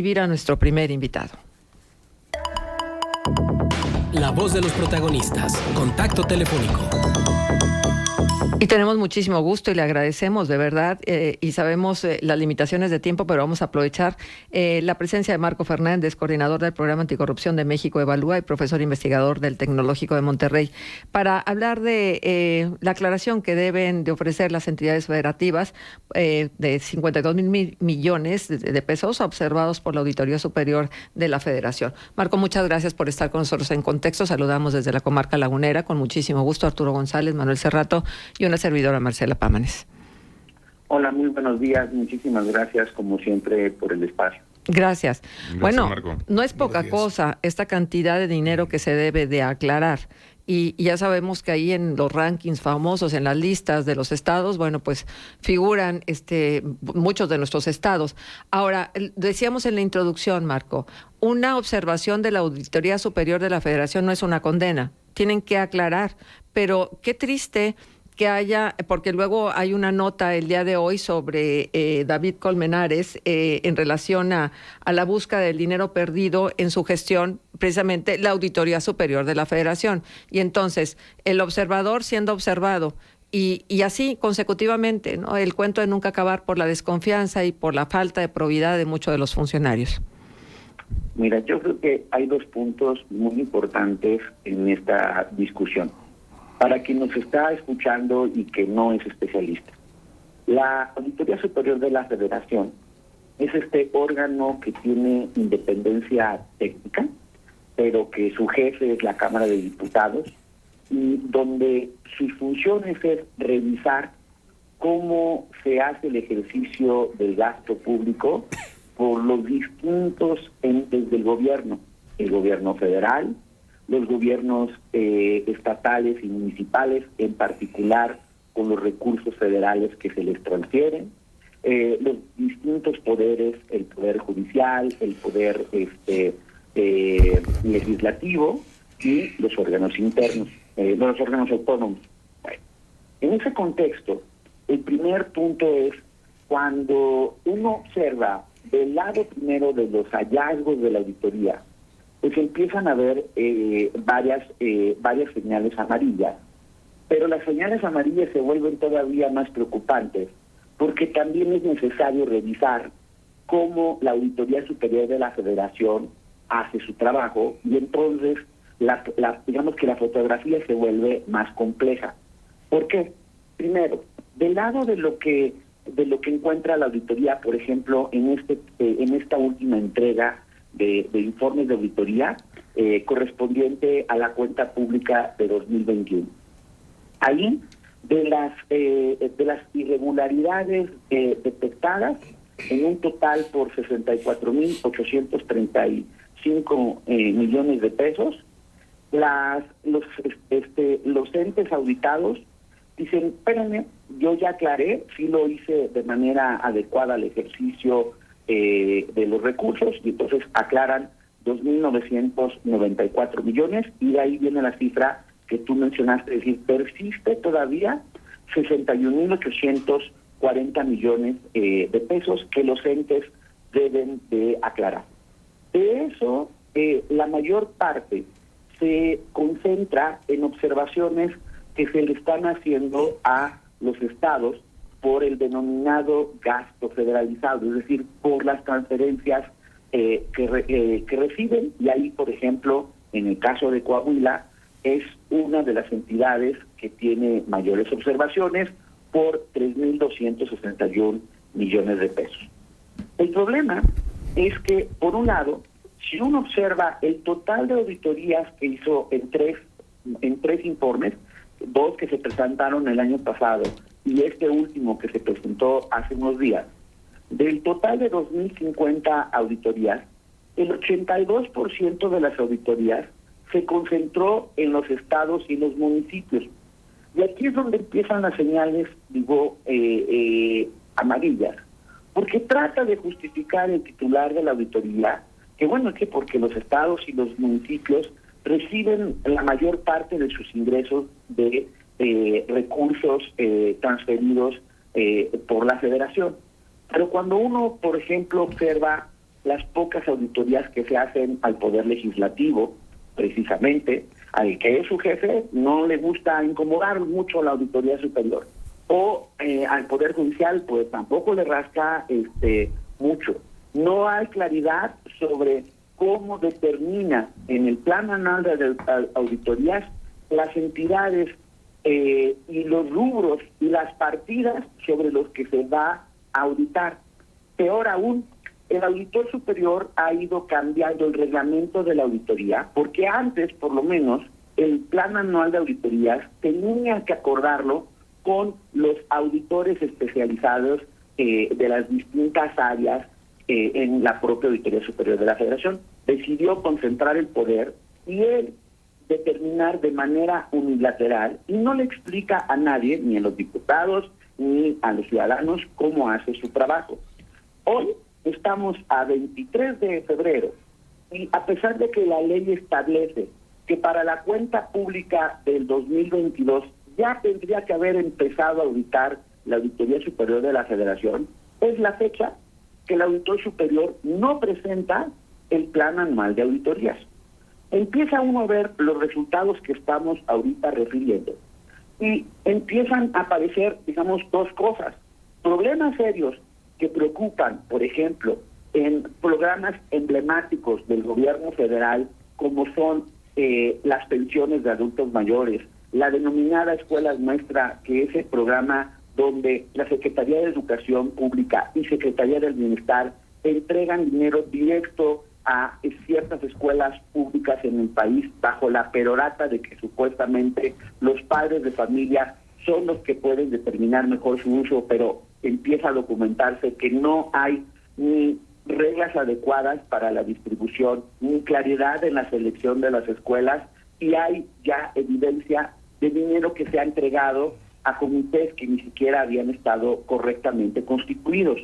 A nuestro primer invitado. La voz de los protagonistas. Contacto telefónico. Y tenemos muchísimo gusto y le agradecemos de verdad y sabemos las limitaciones de tiempo, pero vamos a aprovechar la presencia de Marco Fernández, coordinador del Programa Anticorrupción de México Evalúa y profesor investigador del Tecnológico de Monterrey, para hablar de la aclaración que deben de ofrecer las entidades federativas de 52,000 millones de pesos observados por la Auditoría Superior de la Federación. Marco, muchas gracias por estar con nosotros en Contexto. Saludamos desde la comarca lagunera con muchísimo gusto Arturo González, Manuel Cerrato y una servidora, Marcela Pámanes. Hola, muy buenos días. Muchísimas gracias, como siempre, por el espacio. Gracias. Bueno, Marco. No es poca cosa esta cantidad de dinero que se debe de aclarar. Y ya sabemos que ahí en los rankings famosos, en las listas de los estados, bueno, pues figuran muchos de nuestros estados. Ahora, decíamos en la introducción, Marco, una observación de la Auditoría Superior de la Federación no es una condena. Tienen que aclarar. Pero qué triste que haya, porque luego hay una nota el día de hoy sobre David Colmenares en relación a la búsqueda del dinero perdido en su gestión, precisamente la Auditoría Superior de la Federación. Y entonces, el observador siendo observado, y así consecutivamente, ¿no? El cuento de nunca acabar por la desconfianza y por la falta de probidad de muchos de los funcionarios. Mira, yo creo que hay dos puntos muy importantes en esta discusión. Para quien nos está escuchando y que no es especialista, la Auditoría Superior de la Federación es este órgano que tiene independencia técnica, pero que su jefe es la Cámara de Diputados, y donde sus funciones es revisar cómo se hace el ejercicio del gasto público por los distintos entes del gobierno, el gobierno federal, los gobiernos estatales y municipales, en particular con los recursos federales que se les transfieren, los distintos poderes, el poder judicial, el poder legislativo y los órganos internos, los órganos autónomos. Bueno, en ese contexto, el primer punto es cuando uno observa del lado primero de los hallazgos de la auditoría, pues empiezan a haber varias señales amarillas. Pero las señales amarillas se vuelven todavía más preocupantes porque también es necesario revisar cómo la Auditoría Superior de la Federación hace su trabajo y entonces digamos que la fotografía se vuelve más compleja. ¿Por qué? Primero, del lado de lo que encuentra la auditoría, por ejemplo, en esta última entrega de informes de auditoría correspondiente a la cuenta pública de 2021. Ahí, de las irregularidades detectadas en un total por 64,835 millones de pesos, los entes auditados dicen, espérenme, yo ya aclaré, sí lo hice de manera adecuada al ejercicio de los recursos, y entonces aclaran 2,994 millones, y de ahí viene la cifra que tú mencionaste, es decir, persiste todavía 61,840 millones de pesos que los entes deben de aclarar. De eso, la mayor parte se concentra en observaciones que se le están haciendo a los estados por el denominado gasto federalizado, es decir, por las transferencias que reciben, y ahí, por ejemplo, en el caso de Coahuila, es una de las entidades que tiene mayores observaciones por 3,261 millones de pesos. El problema es que, por un lado, si uno observa el total de auditorías que hizo en tres informes, dos que se presentaron el año pasado y este último que se presentó hace unos días, del total de 2,050 auditorías, el 82% de las auditorías se concentró en los estados y los municipios. Y aquí es donde empiezan las señales, amarillas, porque trata de justificar el titular de la auditoría que bueno, que porque los estados y los municipios reciben la mayor parte de sus ingresos de recursos transferidos por la federación. Pero cuando uno, por ejemplo, observa las pocas auditorías que se hacen al Poder Legislativo, precisamente, al que es su jefe, no le gusta incomodar mucho la Auditoría Superior. O al Poder Judicial, pues tampoco le rasca mucho. No hay claridad sobre cómo determina en el plan anual de auditorías las entidades y los rubros y las partidas sobre los que se va a auditar. Peor aún, el auditor superior ha ido cambiando el reglamento de la auditoría, porque antes, por lo menos, el plan anual de auditorías tenía que acordarlo con los auditores especializados de las distintas áreas en la propia Auditoría Superior de la Federación. Decidió concentrar el poder y él determinar de manera unilateral, y no le explica a nadie, ni a los diputados, ni a los ciudadanos, cómo hace su trabajo. Hoy estamos a 23 de febrero, y a pesar de que la ley establece que para la cuenta pública del 2022 ya tendría que haber empezado a auditar la Auditoría Superior de la Federación, es la fecha que el auditor superior no presenta el plan anual de auditorías. Empieza uno a ver los resultados que estamos ahorita refiriendo y empiezan a aparecer, digamos, dos cosas. Problemas serios que preocupan, por ejemplo, en programas emblemáticos del gobierno federal, como son las pensiones de adultos mayores, la denominada Escuelas Maestra, que es el programa donde la Secretaría de Educación Pública y Secretaría del Bienestar entregan dinero directo a ciertas escuelas públicas en el país bajo la perorata de que supuestamente los padres de familia son los que pueden determinar mejor su uso, pero empieza a documentarse que no hay ni reglas adecuadas para la distribución, ni claridad en la selección de las escuelas, y hay ya evidencia de dinero que se ha entregado a comités que ni siquiera habían estado correctamente constituidos.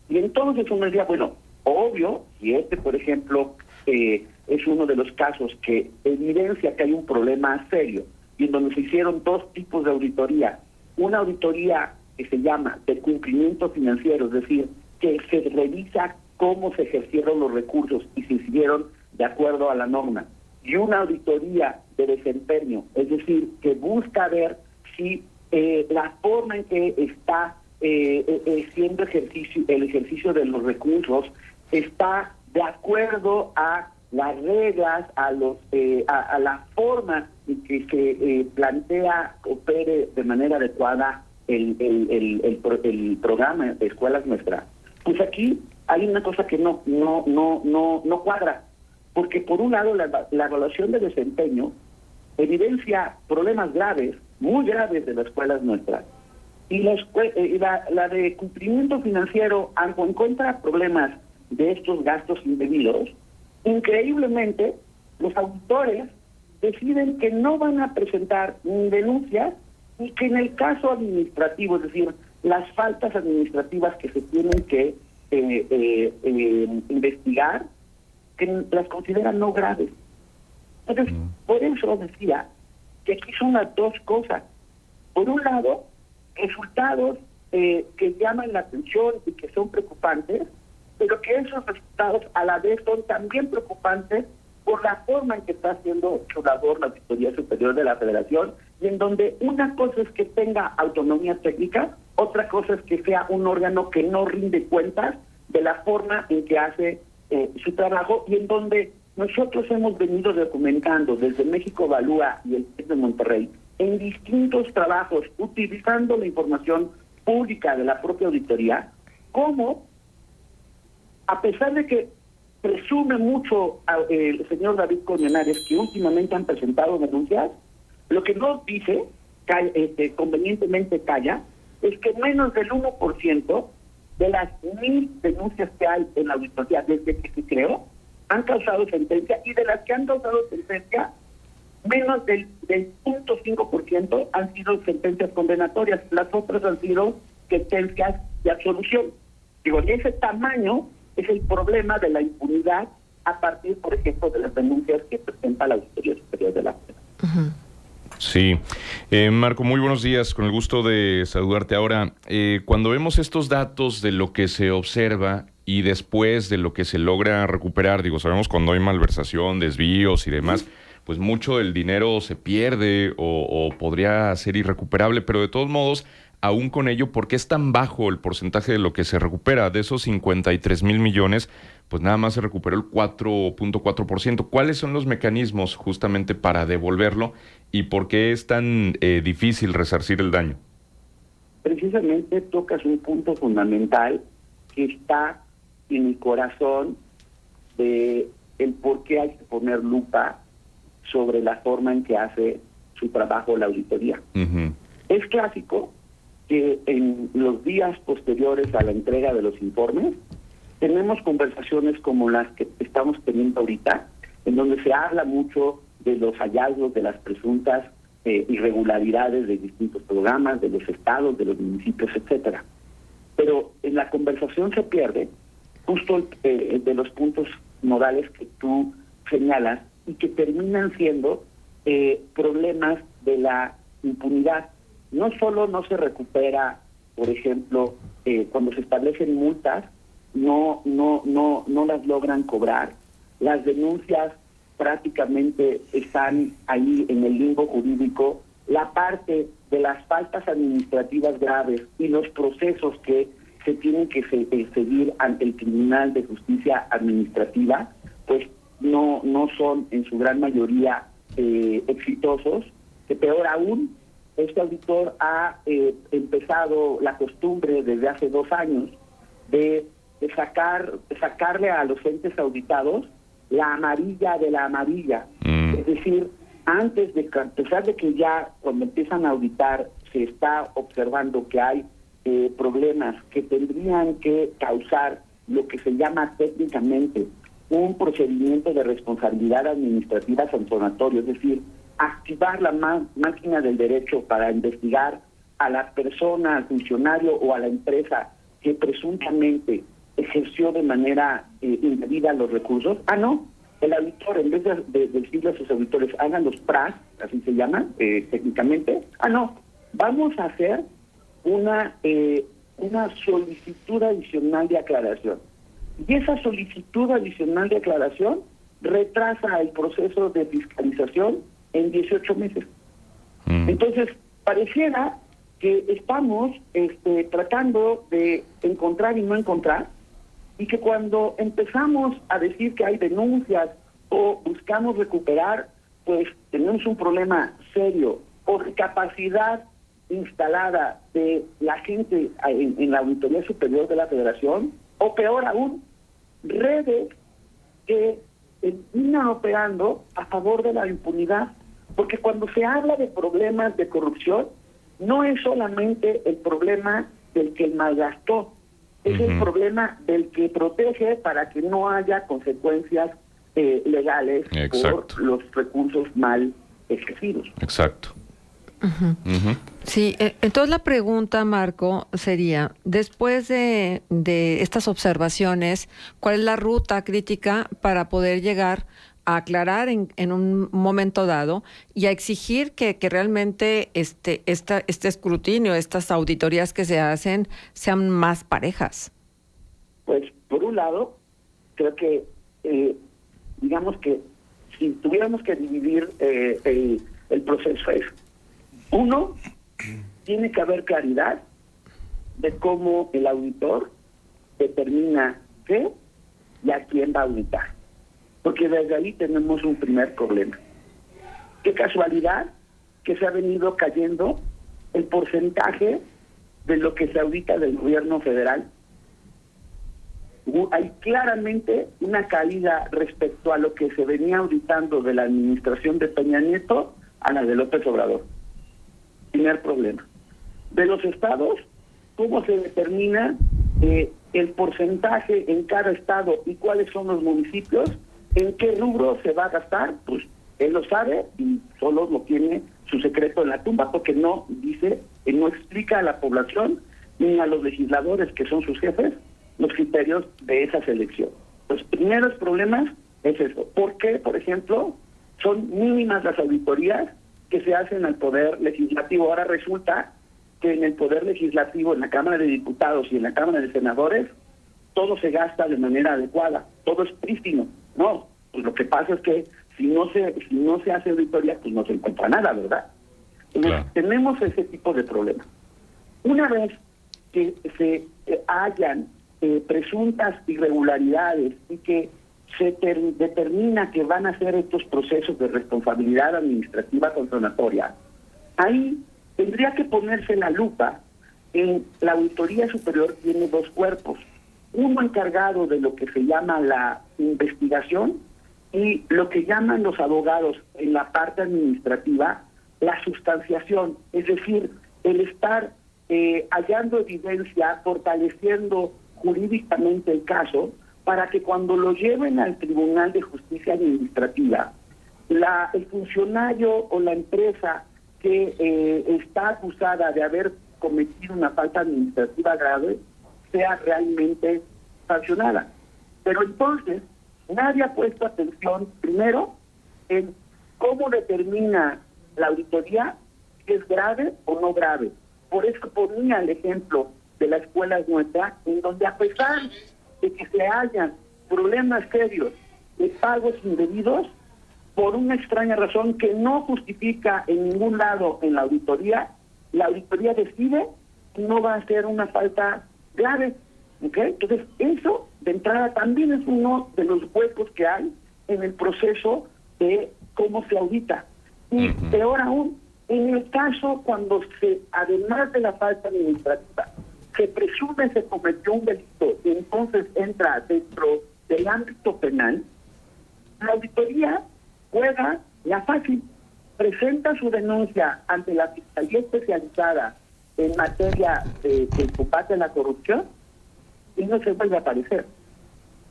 Y entonces uno decía, bueno, obvio, si por ejemplo, es uno de los casos que evidencia que hay un problema serio, y en donde se hicieron dos tipos de auditoría. Una auditoría que se llama de cumplimiento financiero, es decir, que se revisa cómo se ejercieron los recursos y se hicieron de acuerdo a la norma. Y una auditoría de desempeño, es decir, que busca ver si la forma en que está siendo el ejercicio de los recursos está de acuerdo a las reglas, a la forma en que se plantea, opere de manera adecuada el programa de Escuelas Maestra. Pues aquí hay una cosa que no cuadra, porque por un lado la evaluación de desempeño evidencia problemas graves, muy graves de las escuelas nuestras, y la de cumplimiento financiero, aunque encuentra problemas de estos gastos indebidos, increíblemente los auditores deciden que no van a presentar ni denuncias, y que en el caso administrativo, es decir, las faltas administrativas que se tienen que investigar, que las consideran no graves. Entonces, por eso decía que aquí son las dos cosas. Por un lado, resultados que llaman la atención y que son preocupantes, pero que esos resultados a la vez son también preocupantes por la forma en que está haciendo su labor la Auditoría Superior de la Federación, y en donde una cosa es que tenga autonomía técnica, otra cosa es que sea un órgano que no rinde cuentas de la forma en que hace su trabajo, y en donde nosotros hemos venido documentando desde México Evalúa y el TEC de Monterrey en distintos trabajos, utilizando la información pública de la propia auditoría, cómo, a pesar de que presume mucho el señor David Colmenares que últimamente han presentado denuncias, lo que no dice, convenientemente calla, es que menos del 1% de las 1,000 denuncias que hay en la auditoría desde que se creó han causado sentencia, y de las que han causado sentencia, menos del 0.5% han sido sentencias condenatorias, las otras han sido sentencias de absolución. Digo, y ese tamaño es el problema de la impunidad a partir, por ejemplo, de las denuncias que presenta la Auditoría Superior de la Federación. Sí. Marco, muy buenos días, con el gusto de saludarte. Ahora, cuando vemos estos datos de lo que se observa, y después de lo que se logra recuperar, digo, sabemos cuando hay malversación, desvíos y demás, pues mucho del dinero se pierde o podría ser irrecuperable, pero de todos modos, aún con ello, ¿por qué es tan bajo el porcentaje de lo que se recupera? De esos 53,000 millones, pues nada más se recuperó el 4.4%. ¿Cuáles son los mecanismos justamente para devolverlo y por qué es tan difícil resarcir el daño? Precisamente tocas un punto fundamental que está en el corazón de el por qué hay que poner lupa sobre la forma en que hace su trabajo la auditoría. Uh-huh. Es clásico que en los días posteriores a la entrega de los informes tenemos conversaciones como las que estamos teniendo ahorita, en donde se habla mucho de los hallazgos, de las presuntas irregularidades de distintos programas, de los estados, de los municipios, etcétera. Pero en la conversación se pierde justo de los puntos nodales que tú señalas y que terminan siendo problemas de la impunidad. No solo no se recupera, por ejemplo, cuando se establecen multas, no las logran cobrar. Las denuncias prácticamente están ahí en el limbo jurídico. La parte de las faltas administrativas graves y los procesos que se tienen que seguir ante el Tribunal de Justicia Administrativa, pues no son en su gran mayoría exitosos. Que peor aún, este auditor ha empezado la costumbre desde hace 2 años de sacarle a los entes auditados la amarilla de la amarilla. Es decir, antes de que, a pesar de que ya cuando empiezan a auditar se está observando que hay problemas que tendrían que causar lo que se llama técnicamente un procedimiento de responsabilidad administrativa sancionatorio, es decir, activar la máquina del derecho para investigar a la persona, al funcionario o a la empresa que presuntamente ejerció de manera indebida los recursos. No, el auditor, en vez de decirle a sus auditores, hagan los PRAS, así se llaman técnicamente, no, vamos a hacer una solicitud adicional de aclaración. Y esa solicitud adicional de aclaración retrasa el proceso de fiscalización en 18 meses. Entonces, pareciera que estamos tratando de encontrar y no encontrar, y que cuando empezamos a decir que hay denuncias o buscamos recuperar, pues tenemos un problema serio por capacidad instalada de la gente en la Auditoría Superior de la Federación, o peor aún, redes que terminan operando a favor de la impunidad. Porque cuando se habla de problemas de corrupción, no es solamente el problema del que malgastó, es el problema del que protege para que no haya consecuencias legales. Exacto. Por los recursos mal ejercidos. Exacto. Uh-huh. Sí, entonces la pregunta, Marco, sería, después de estas observaciones, ¿cuál es la ruta crítica para poder llegar a aclarar en un momento dado y a exigir que realmente este escrutinio, estas auditorías que se hacen, sean más parejas? Pues, por un lado, creo que, digamos que si tuviéramos que dividir el proceso es, uno, tiene que haber claridad de cómo el auditor determina qué y a quién va a auditar. Porque desde ahí tenemos un primer problema. Qué casualidad que se ha venido cayendo el porcentaje de lo que se audita del gobierno federal. Hay claramente una caída respecto a lo que se venía auditando de la administración de Peña Nieto a la de López Obrador. Primer problema. De los estados, ¿cómo se determina el porcentaje en cada estado y cuáles son los municipios? ¿En qué rubro se va a gastar? Pues él lo sabe y solo lo tiene su secreto en la tumba, porque no dice, no explica a la población ni a los legisladores, que son sus jefes, los criterios de esa selección. Los primeros problemas es eso. ¿Por qué, por ejemplo, son mínimas las auditorías que se hacen al Poder Legislativo? Ahora resulta que en el Poder Legislativo, en la Cámara de Diputados y en la Cámara de Senadores, todo se gasta de manera adecuada, todo es prístino. No, pues lo que pasa es que si no se hace auditoría, pues no se encuentra nada, ¿verdad? Entonces, Claro. tenemos ese tipo de problemas. Una vez que se hayan presuntas irregularidades y que se determina que van a ser estos procesos de responsabilidad administrativa condenatoria, ahí tendría que ponerse la lupa en la Auditoría Superior. Tiene dos cuerpos, uno encargado de lo que se llama la investigación y lo que llaman los abogados en la parte administrativa la sustanciación, es decir, el estar hallando evidencia, fortaleciendo jurídicamente el caso, para que cuando lo lleven al Tribunal de Justicia Administrativa, el funcionario o la empresa que está acusada de haber cometido una falta administrativa grave sea realmente sancionada. Pero entonces, nadie ha puesto atención, primero, en cómo determina la auditoría si es grave o no grave. Por eso ponía el ejemplo de la escuela nuestra, en donde a pesar de que se hallan problemas serios de pagos indebidos, por una extraña razón que no justifica en ningún lado en la auditoría decide que no va a ser una falta grave. ¿Okay? Entonces, eso de entrada también es uno de los huecos que hay en el proceso de cómo se audita. Y peor aún, en el caso cuando además de la falta administrativa, se presume se cometió un delito y entonces entra dentro del ámbito penal, la auditoría juega la fácil, presenta su denuncia ante la Fiscalía Especializada en materia de combate a la corrupción y no se vuelve a aparecer.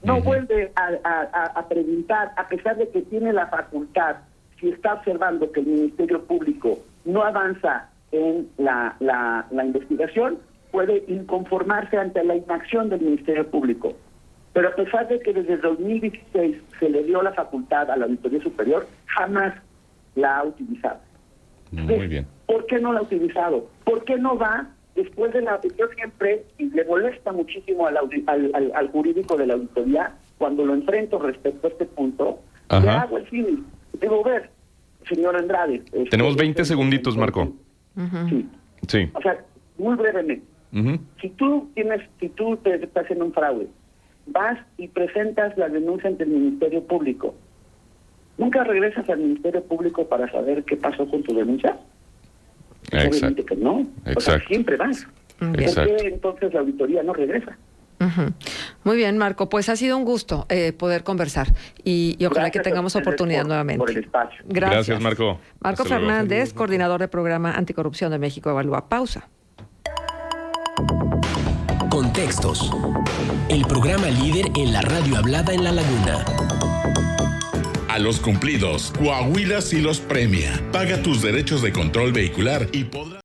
No vuelve a preguntar, a pesar de que tiene la facultad, si está observando que el Ministerio Público no avanza en la investigación, puede inconformarse ante la inacción del Ministerio Público. Pero a pesar de que desde 2016 se le dio la facultad a la Auditoría Superior, jamás la ha utilizado. Muy bien. ¿Por qué no la ha utilizado? ¿Por qué no va después de la auditoría? Siempre, y le molesta muchísimo al jurídico de la auditoría, cuando lo enfrento respecto a este punto, le hago el fin. Digo, ver, señor Andrade. Tenemos 20 segunditos, Marco. Sí. Sí. O sea, muy brevemente. Si tú te estás en un fraude, vas y presentas la denuncia ante el Ministerio Público, ¿nunca regresas al Ministerio Público para saber qué pasó con tu denuncia? Obviamente que no. O sea, siempre vas. ¿Por qué entonces la auditoría no regresa? Muy bien, Marco, pues ha sido un gusto poder conversar y ojalá que tengamos oportunidad nuevamente. Por el espacio. Gracias, Marco. Marco Hasta luego. Fernández, coordinador del programa Anticorrupción de México Evalúa. Pausa. Contextos. El programa líder en la radio hablada en La Laguna. A los cumplidos, Coahuila sí los premia. Paga tus derechos de control vehicular y podrás...